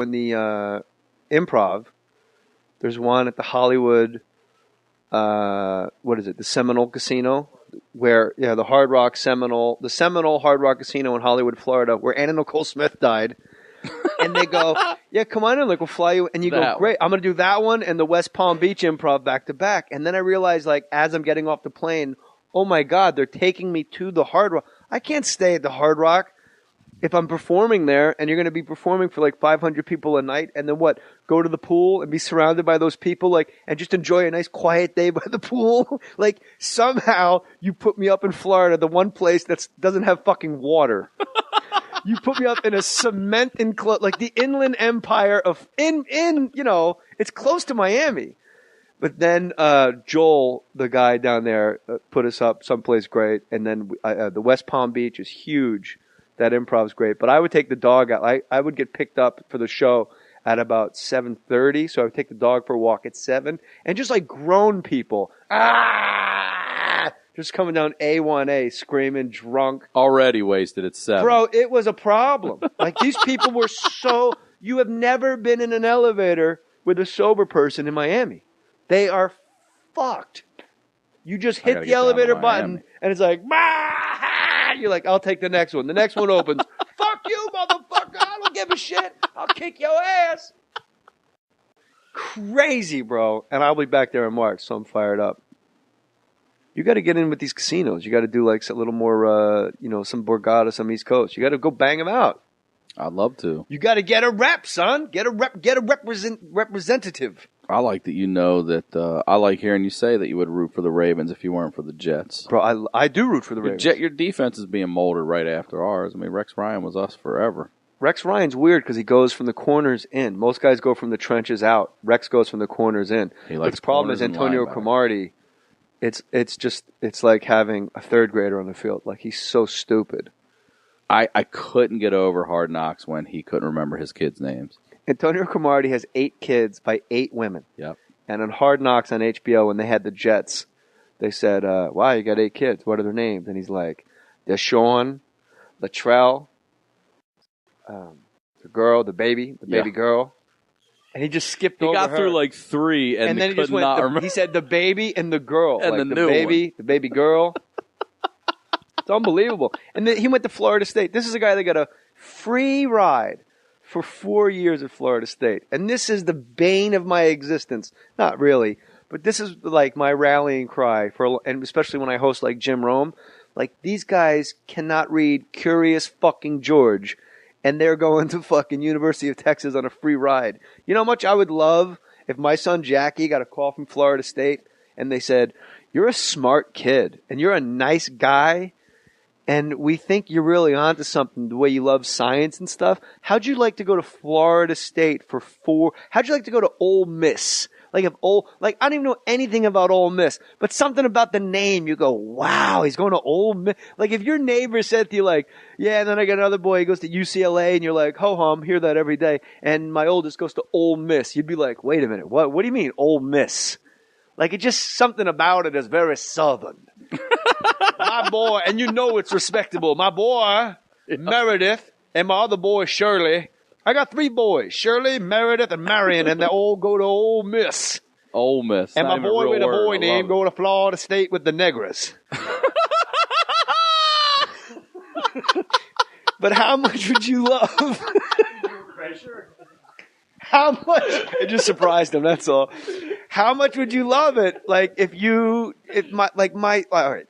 in the Improv. There's one at the Hollywood, what is it, the Seminole Casino, where, the the Seminole Hard Rock Casino in Hollywood, Florida, where Anna Nicole Smith died. And they go, yeah, come on in, like, we'll fly you. And you go, great, I'm going to do that one and the West Palm Beach Improv back to back. And then I realized, like, as I'm getting off the plane, oh my God, they're taking me to the Hard Rock. I can't stay at the Hard Rock if I'm performing there, and you're going to be performing for like 500 people a night, and then what? Go to the pool and be surrounded by those people, like, and just enjoy a nice quiet day by the pool. Like, somehow you put me up in Florida, the one place that doesn't have fucking water. You put me up in a cement enclosed, like the Inland Empire of it's close to Miami. But then Joel, the guy down there, put us up someplace great, and then the West Palm Beach is huge. That Improv's great, but I would take the dog out. I would get picked up for the show at about 7:30, so I would take the dog for a walk at 7, and just like grown people, just coming down A1A, screaming, drunk, already wasted at 7. Bro, it was a problem. Like, these people were you have never been in an elevator with a sober person in Miami. They are fucked. You just hit the elevator button, and it's like, you're like, I'll take the next one. The next one opens. Fuck you, motherfucker. I don't give a shit. I'll kick your ass. Crazy, bro. And I'll be back there in March, so I'm fired up. You got to get in with these casinos. You got to do like a little more, some Borgata, some East Coast. You got to go bang them out. I'd love to. You got to get a rep, son. Get a representative. I like that that I like hearing you say that you would root for the Ravens if you weren't for the Jets. Bro, I do root for the Ravens. Your defense is being molded right after ours. I mean, Rex Ryan was us forever. Rex Ryan's weird because he goes from the corners in. Most guys go from the trenches out. Rex goes from the corners in. The problem is Antonio Cromartie. It's like having a third grader on the field. Like, he's so stupid. I couldn't get over Hard Knocks when he couldn't remember his kids' names. Antonio Cromartie has 8 kids by 8 women. Yep. And on Hard Knocks on HBO, when they had the Jets, they said, wow, you got 8 kids. What are their names? And he's like, Deshaun, Latrell, the girl, the baby girl. And he just skipped over her. He got through like 3 and then he just went, remember. He said the baby and the girl. And like the baby girl. It's unbelievable. And then he went to Florida State. This is a guy that got a free ride for 4 years at Florida State. And this is the bane of my existence. Not really. But this is like my rallying cry, and especially when I host like Jim Rome. Like, these guys cannot read Curious fucking George, and they're going to fucking University of Texas on a free ride. You know how much I would love if my son Jackie got a call from Florida State and they said, you're a smart kid and you're a nice guy, and we think you're really onto something the way you love science and stuff. How'd you like to go to Florida State how'd you like to go to Ole Miss? I don't even know anything about Ole Miss, but something about the name, you go, wow, he's going to Ole Miss. Like, if your neighbor said to you, like, yeah, and then I got another boy, he goes to UCLA, and you're like, ho-hum, hear that every day, and my oldest goes to Ole Miss, you'd be like, wait a minute, what do you mean, Ole Miss? Like, it's just something about it is very southern. My boy, and you know it's respectable, my boy, Meredith, and my other boy, Shirley. I got 3 boys, Shirley, Meredith, and Marion, and they all go to Ole Miss. Ole Miss. And my boy with a boy name go to Florida State with the Negras. But how much would you love? How much? It just surprised him, that's all. How much would you love it? Like, all right.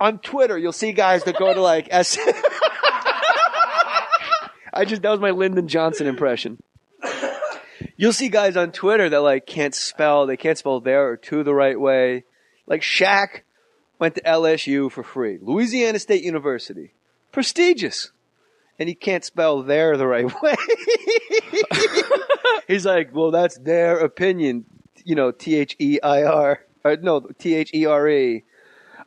On Twitter, you'll see guys that go to like that was my Lyndon Johnson impression. You'll see guys on Twitter that like can't spell there or to the right way. Like Shaq went to LSU for free. Louisiana State University. Prestigious. And he can't spell there the right way. He's like, well, that's their opinion. T-H-E-I-R. T-H-E-R-E.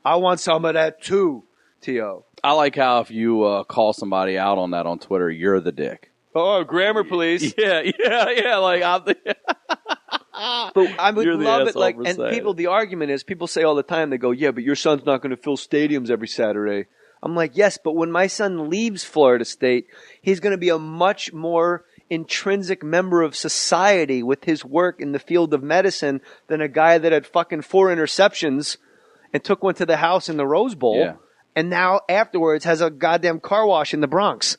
I want some of that too, T-O. I like how if you call somebody out on that on Twitter, you're the dick. Oh, grammar police. Yeah. Like, but I would love it. Like, and people, the argument is, people say all the time, they go, yeah, but your son's not going to fill stadiums every Saturday. I'm like, yes, but when my son leaves Florida State, he's going to be a much more intrinsic member of society with his work in the field of medicine than a guy that had fucking 4 interceptions and took one to the house in the Rose Bowl. Yeah. And now afterwards has a goddamn car wash in the Bronx.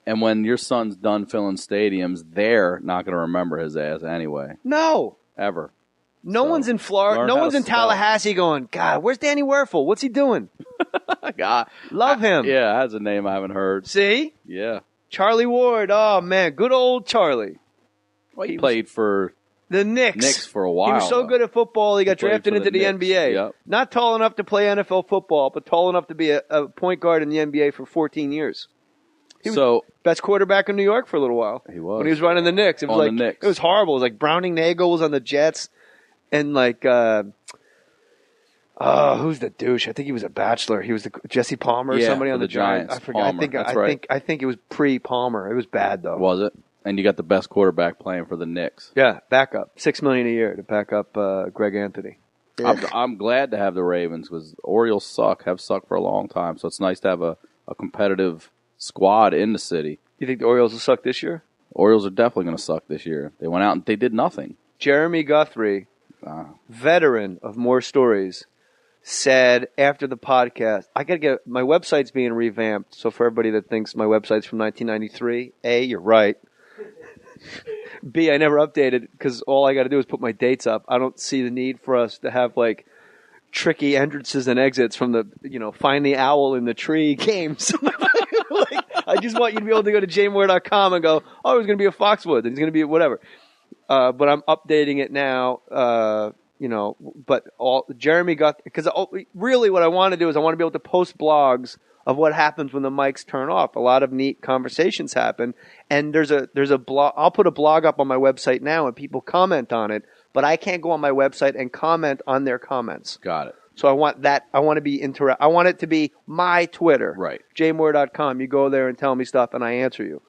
And when your son's done filling stadiums, they're not going to remember his ass anyway. No. Ever. No one's in Florida. No one's in Tallahassee going, God, where's Danny Werfel? What's he doing? God. Love him. Yeah, that's a name I haven't heard. See? Yeah. Charlie Ward. Oh, man. Good old Charlie. Well, he played for the Knicks for a while. He was so good at football, he got drafted into the NBA. Yep. Not tall enough to play NFL football, but tall enough to be a point guard in the NBA for 14 years. He was best quarterback in New York for a little while. He was. When he was running the Knicks. It was it was horrible. It was like Browning Nagel was on the Jets. And like, who's the douche? I think he was a Bachelor. He was Jesse Palmer or somebody on the Giants. I forget. I think it was pre-Palmer. It was bad though. Was it? And you got the best quarterback playing for the Knicks. Yeah, backup. $6 million a year to back up Greg Anthony. I'm glad to have the Ravens because Orioles have sucked for a long time. So it's nice to have a competitive squad in the city. You think the Orioles will suck this year? Orioles are definitely going to suck this year. They went out and they did nothing. Jeremy Guthrie, veteran of Mohr Stories, said after the podcast, I got to get my website's being revamped. So for everybody that thinks my website's from 1993, A, you're right. B, I never updated because all I got to do is put my dates up. I don't see the need for us to have like tricky entrances and exits from the, find the owl in the tree games. Like, I just want you to be able to go to jmoore.com and go, oh, he's going to be a Foxwoods and he's going to be whatever. But I'm updating it now, but Jeremy got, because really what I want to do is I want to be able to post blogs of what happens when the mics turn off. A lot of neat conversations happen. And there's a blog. I'll put a blog up on my website now and people comment on it, but I can't go on my website and comment on their comments. Got it. So I want that. I want to be I want it to be my Twitter. Right. jmoore.com. You go there and tell me stuff and I answer you.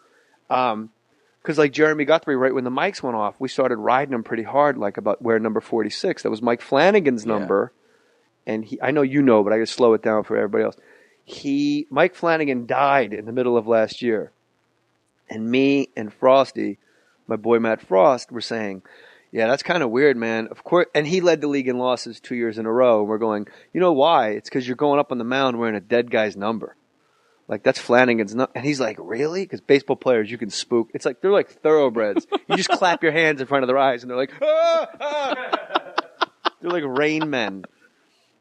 Because like Jeremy Guthrie, right when the mics went off, we started riding him pretty hard, like about where number 46. That was Mike Flanagan's number. And I know you know, but I got to slow it down for everybody else. Mike Flanagan died in the middle of last year. And me and Frosty, my boy Matt Frost, were saying, yeah, that's kind of weird, man. Of course, and he led the league in losses 2 years in a row. And we're going, you know why? It's because you're going up on the mound wearing a dead guy's number. Like, that's Flanagan's number. And he's like, really? Because baseball players, you can spook. It's like, they're like thoroughbreds. You just clap your hands in front of their eyes, and they're like, ah, ah. They're like Rain Men.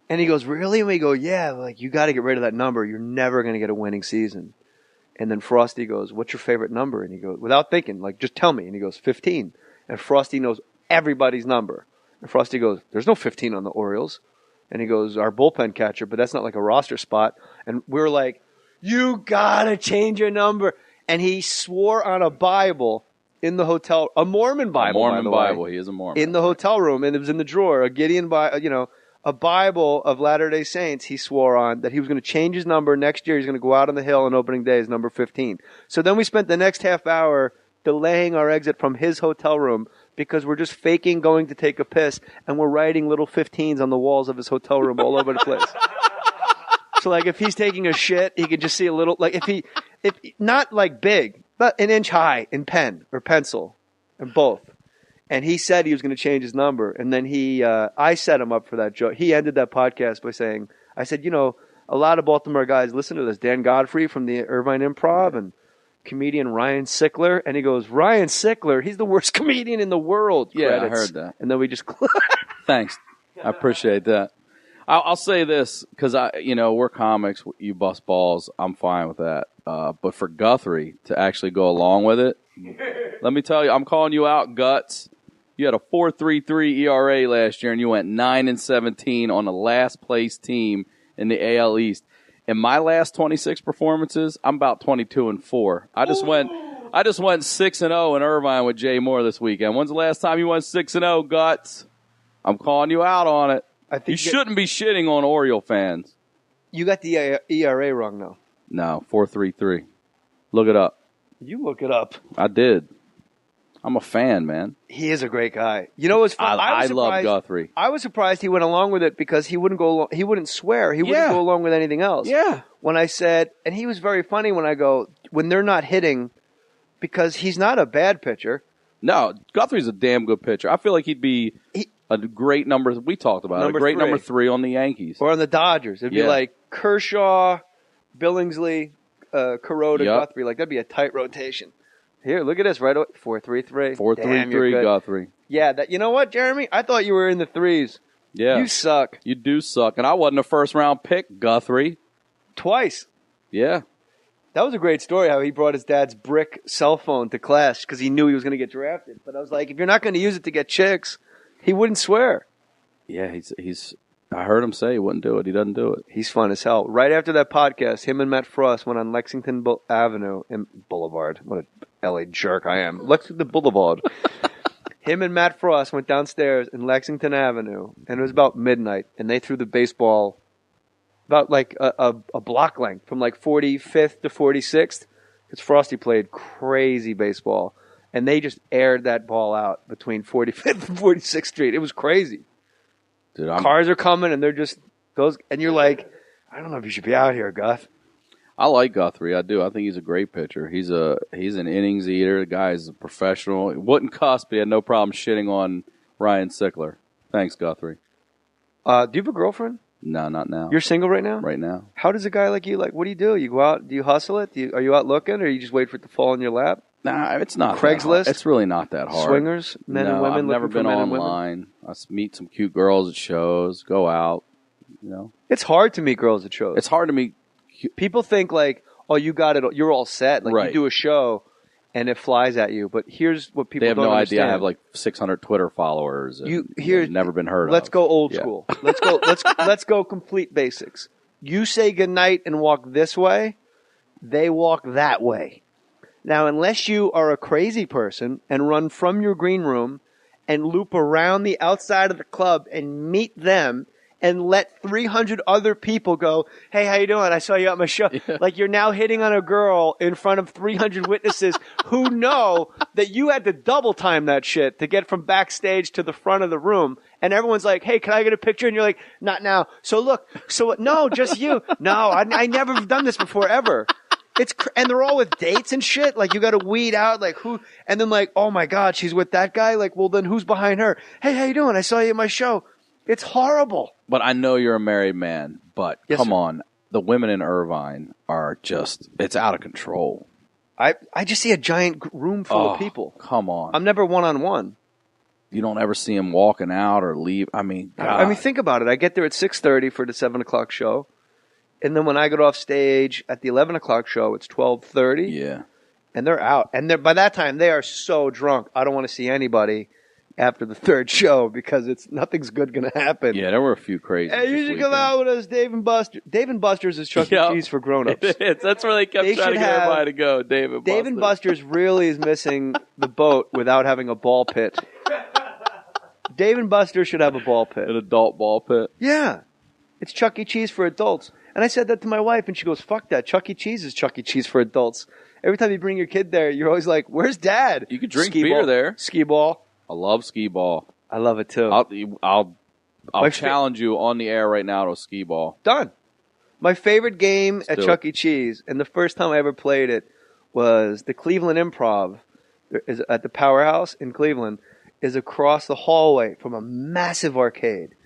And he goes, really? And we go, yeah, like, you got to get rid of that number. You're never going to get a winning season. And then Frosty goes, what's your favorite number? And he goes, without thinking, like, just tell me. And he goes, 15. And Frosty knows everybody's number. And Frosty goes, there's no 15 on the Orioles. And he goes, our bullpen catcher, but that's not like a roster spot. And we were like, you got to change your number. And he swore on a Bible in the hotel, a Mormon Bible, by the way. He is a Mormon. In the hotel room, and it was in the drawer, a Gideon Bible, a Bible of Latter-day Saints. He swore on that he was going to change his number next year. He's going to go out on the hill on opening day as number 15. So then we spent the next half hour delaying our exit from his hotel room because we're just faking going to take a piss, and we're writing little 15s on the walls of his hotel room all over the place. So like if he's taking a shit, he can just see a little, like if not like big, but an inch high in pen or pencil, and both. And he said he was going to change his number, and then I set him up for that joke. He ended that podcast by saying, I said, a lot of Baltimore guys listen to this. Dan Godfrey from the Irvine Improv and comedian Ryan Sickler. And he goes, Ryan Sickler, he's the worst comedian in the world. Yeah, Credits. I heard that. And then we just Thanks. I appreciate that. I'll say this because we're comics. You bust balls. I'm fine with that. But for Guthrie to actually go along with it, let me tell you, I'm calling you out, Guts. You had a 4.33 ERA last year, and you went 9-17 on the last place team in the AL East. In my last 26 performances, I'm about 22-4. I just went 6-0 in Irvine with Jay Mohr this weekend. When's the last time you went 6-0, Guts? I'm calling you out on it. I think you shouldn't be shitting on Oriole fans. You got the ERA wrong, though. No, 4.33. Look it up. You look it up. I did. I'm a fan, man. He is a great guy. You know what's fun? I love Guthrie. I was surprised he went along with it because he wouldn't go. He wouldn't swear. He wouldn't go along with anything else. Yeah. When I said, and he was very funny when I go, when they're not hitting, because he's not a bad pitcher. No, Guthrie's a damn good pitcher. I feel like he'd be a great number. We talked about it. A great number 3 on the Yankees or on the Dodgers. It'd be like Kershaw, Billingsley, Kuroda, Guthrie. Like that'd be a tight rotation. Here, look at this. Right away, 4-3-3. 4-3-3, Guthrie. Yeah, you know what, Jeremy? I thought you were in the threes. Yeah, you suck. You do suck, and I wasn't a first-round pick, Guthrie. Twice. Yeah. That was a great story, how he brought his dad's brick cell phone to class because he knew he was going to get drafted. But I was like, if you're not going to use it to get chicks, he wouldn't swear. Yeah, he's. I heard him say he wouldn't do it. He doesn't do it. He's fun as hell. Right after that podcast, him and Matt Frost went on Lexington Avenue and Boulevard. What a LA jerk I am. Lexington Boulevard. Him and Matt Frost went downstairs in Lexington Avenue, and it was about midnight, and they threw the baseball about like a block length from like 45th to 46th. Because Frosty played crazy baseball, and they just aired that ball out between 45th and 46th Street. It was crazy. Dude, cars are coming, and they're just those, and you're like, I don't know if you should be out here, Guth. I like Guthrie. I do. I think he's a great pitcher. He's an innings eater. The guy is a professional. He wouldn't cuss, but he had no problem shitting on Ryan Sickler. Thanks, Guthrie. Do you have a girlfriend? No, not now. You're single right now? Right now. How does a guy like you, what do you do? You go out, do you hustle it? Are you out looking, or you just wait for it to fall in your lap? Nah, it's not Craigslist? It's really not that hard. Swingers? Men and women? I've never been online. I meet some cute girls at shows, go out, It's hard to meet girls at shows. It's hard to meet. People think oh, you got it, you're all set. Like you do a show and it flies at you. But here's what people don't understand. They have no idea I have like 600 Twitter followers. Never been heard of. Let's go old school. Let's go complete basics. You say goodnight and walk this way, they walk that way. Now, unless you are a crazy person and run from your green room and loop around the outside of the club and meet them and let 300 other people go, hey, how you doing? I saw you at my show. Yeah. Like you're now hitting on a girl in front of 300 witnesses who know that you had to double time that shit to get from backstage to the front of the room. And everyone's like, hey, can I get a picture? And you're like, not now. No, just you. No, I never have done this before ever. And they're all with dates and shit. Like you got to weed out like who, and then like, oh my God, she's with that guy. Like, well then who's behind her? Hey, how you doing? I saw you at my show. It's horrible. But I know you're a married man, but come on. The women in Irvine are it's out of control. I just see a giant room full of people. Come on. I'm never one-on-one. You don't ever see them walking out or leave. I mean, think about it. I get there at 6:30 for the 7 o'clock show. And then when I get off stage at the 11 o'clock show, it's 12:30. Yeah. And they're out. And by that time, they are so drunk. I don't want to see anybody after the third show because nothing's good going to happen. Yeah, there were a few crazy. Hey, you should come out with us, Dave and Buster. Dave and Buster's is Chuck E. Cheese for grown-ups. That's where they kept trying to get everybody to go, Dave and Buster's. Dave and Buster's really is missing the boat without having a ball pit. Dave and Buster's should have a ball pit. An adult ball pit? Yeah. It's Chuck E. Cheese for adults. And I said that to my wife, and she goes, fuck that. Chuck E. Cheese is Chuck E. Cheese for adults. Every time you bring your kid there, you're always like, where's Dad? You could drink beer there. Skee ball. I love skee ball. I love it, too. I'll challenge you on the air right now to a skee ball. Done. My favorite game at Chuck E. Cheese, and the first time I ever played it, was the Cleveland Improv at the Powerhouse in Cleveland, is across the hallway from a massive arcade.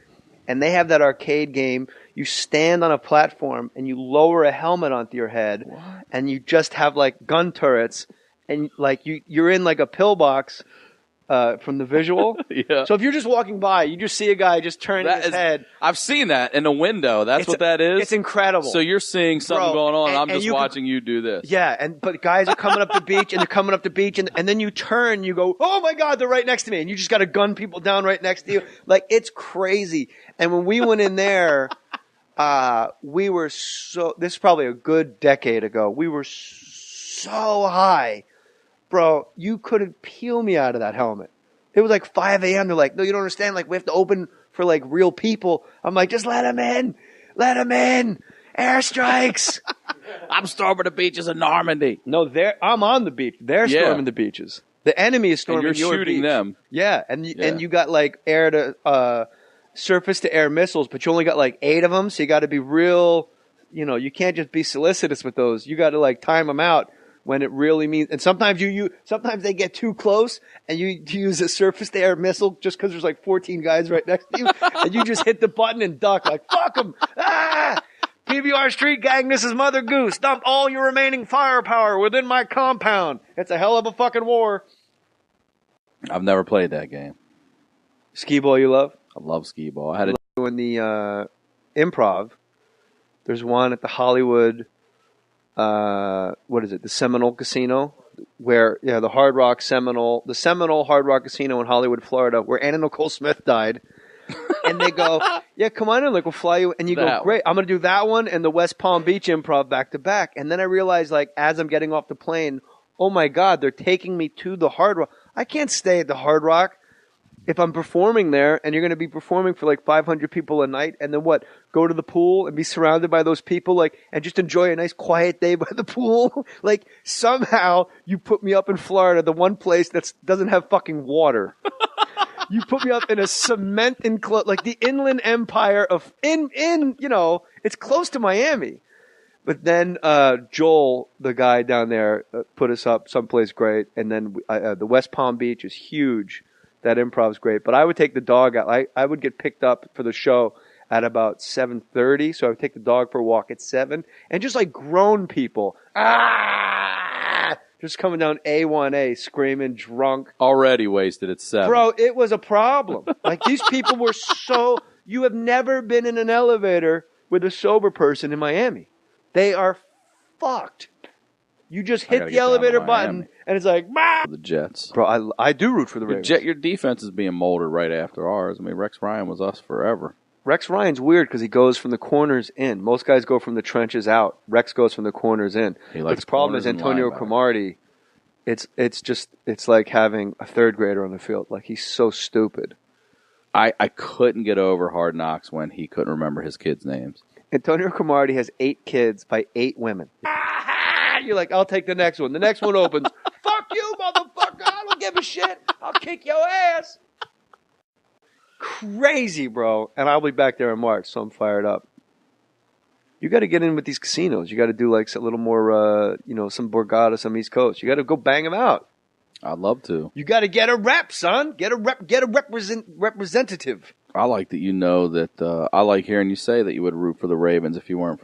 And they have that arcade game. You stand on a platform and you lower a helmet onto your head. What? And you just have like gun turrets. And like you're in like a pillbox from the visual. Yeah. So if you're just walking by, you just see a guy just turning his head. I've seen that in a window. That's what that is. It's incredible. So you're seeing something going on, and I'm just watching you do this. Yeah, but guys are coming up the beach, and they're coming up the beach, and then you turn, you go, oh my God, they're right next to me, and you just got to gun people down right next to you. Like, it's crazy. And when we went in there, we were this is probably a good decade ago, we were so high. Bro, you couldn't peel me out of that helmet. It was like 5 a.m. They're like, no, you don't understand. Like, we have to open for like real people. I'm like, just let him in. Let him in. Airstrikes. I'm storming the beaches of Normandy. No, I'm on the beach. They're storming the beaches. The enemy is storming your beach. And you're shooting them. Yeah, and you got like surface to air missiles, but you only got like 8 of them, so you got to be real. You can't just be solicitous with those. You got to like time them out. when it really means. And sometimes sometimes they get too close, and you use a surface to air missile just because there's like 14 guys right next to you, and you just hit the button and duck like fuck them. Ah! PBR Street Gang, this is Mother Goose. Dump all your remaining firepower within my compound. It's a hell of a fucking war. I've never played that game. Skee ball you love? I love skee ball. I had a In the Improv, there's one at the Hollywood, what is it, the Seminole Casino, where, the Seminole Hard Rock Casino in Hollywood, Florida, where Anna Nicole Smith died. And they go, yeah, come on in, like, we'll fly you. And you go, great, I'm going to do that one and the West Palm Beach Improv back to back. And then I realized, like, as I'm getting off the plane, oh my God, they're taking me to the Hard Rock. I can't stay at the Hard Rock if I'm performing there, and you're going to be performing for like 500 people a night, and then what? Go to the pool and be surrounded by those people, like, and just enjoy a nice quiet day by the pool. Like, somehow you put me up in Florida, the one place that doesn't have fucking water. You put me up in a cement enclosed, like the Inland Empire of it's close to Miami. But then Joel, the guy down there, put us up someplace great, and then the West Palm Beach is huge. That improv's great, but I would take the dog out. I would get picked up for the show at about 7:30, so I would take the dog for a walk at 7, and just like grown people, just coming down A1A, screaming, drunk, already wasted at 7. Bro, it was a problem. Like, these people were so. You have never been in an elevator with a sober person in Miami. They are fucked. You just hit the elevator button, and it's like, bah! The Jets. Bro, I do root for the Ravens. Your defense is being molded right after ours. I mean, Rex Ryan was us forever. Rex Ryan's weird because he goes from the corners in. Most guys go from the trenches out. Rex goes from the corners in. But the problem is Antonio Cromartie, it's like having a third grader on the field. Like, he's so stupid. I couldn't get over Hard Knocks when he couldn't remember his kids' names. Antonio Cromartie has 8 kids by 8 women. You're like, I'll take the next one. The next one opens. Fuck you, motherfucker. I don't give a shit. I'll kick your ass. Crazy, bro. And I'll be back there in March, so I'm fired up. You got to get in with these casinos. You got to do like a little more, some Borgata, some East Coast. You got to go bang them out. I'd love to. You got to get a rep, son. Get a representative. I like that you know that. I like hearing you say that you would root for the Ravens if you weren't for